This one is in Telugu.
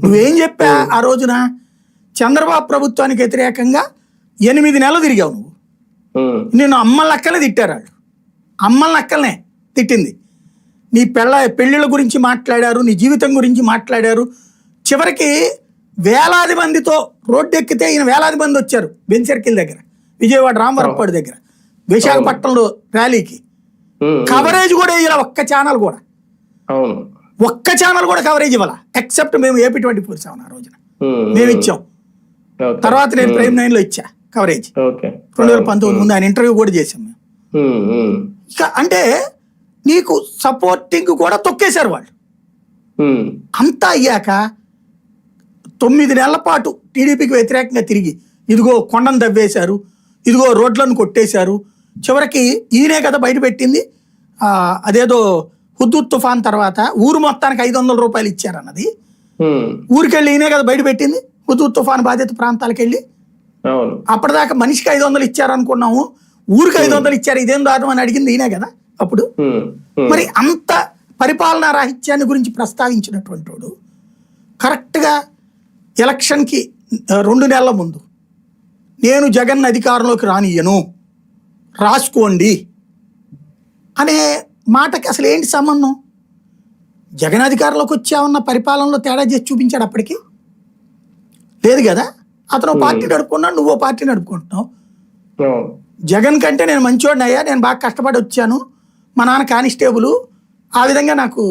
నువ్వేం చెప్పా ఆ రోజున? చంద్రబాబు ప్రభుత్వానికి వ్యతిరేకంగా 8 నెలలు తిరిగావు నువ్వు. నేను అమ్మల అక్కలే తిట్టారు వాళ్ళు. అమ్మల అక్కలనే తిట్టింది. నీ పెళ్ళిళ్ళ గురించి మాట్లాడారు, నీ జీవితం గురించి మాట్లాడారు. చివరికి వేలాది మందితో రోడ్డు ఎక్కితే ఈయన వేలాది మంది వచ్చారు బెంచ్ సర్కిల్ దగ్గర, విజయవాడ రామవరపాడు దగ్గర, విశాఖపట్నంలో ర్యాలీకి. కవరేజ్ కూడా ఇలా ఒక్క ఛానల్ కూడా కవరేజ్ ఇవ్వాల, ఎక్సెప్ట్ మేము ఏపీ 24 ఆ రోజున మేము ఇచ్చాం. తర్వాత నేను ప్రైమ్ 9 లో ఇచ్చా కవరేజ్ 2019 ముందు ఆయన ఇంటర్వ్యూ కూడా చేసాం మేము. ఇక అంటే నీకు సపోర్టింగ్ కూడా తొక్కేశారు వాళ్ళు. అంతా అయ్యాక 9 నెలల పాటు టీడీపీకి వ్యతిరేకంగా తిరిగి ఇదిగో కొండను దవ్వేశారు, ఇదిగో రోడ్లను కొట్టేశారు. చివరికి ఈయనే కదా బయట పెట్టింది అదేదో హుద్దూద్ తుఫాన్ తర్వాత ఊరు మొత్తానికి 500 రూపాయలు ఇచ్చారన్నది. ఊరికెళ్ళి ఈయనే కదా బయట పెట్టింది హుద్దూద్ తుఫాన్ బాధిత ప్రాంతాలకు వెళ్ళి. అప్పటిదాకా మనిషికి 500 ఇచ్చారనుకున్నాము, ఊరికి 500 ఇచ్చారు, ఇదేం దారుణం అని అడిగింది ఈయనే కదా అప్పుడు. మరి అంత పరిపాలనా రాహిత్యాన్ని గురించి ప్రస్తావించినటువంటి వాడు కరెక్ట్గా ఎలక్షన్కి 2 నెలల ముందు నేను జగన్ అధికారంలోకి రానియ్యను రాసుకోండి అనే మాటకి అసలు ఏంటి సంబంధం? జగన్ అధికారంలోకి వచ్చామన్న పరిపాలనలో తేడా చేసి చూపించాడు అప్పటికి లేదు కదా. అతను పార్టీ నడుపుకున్నాడు, నువ్వో పార్టీ నడుపుకుంటున్నావు. జగన్ కంటే నేను మంచివాడిని అయ్యా, నేను బాగా కష్టపడి వచ్చాను, మా నాన్న కానిస్టేబుల్, ఆ విధంగా నాకు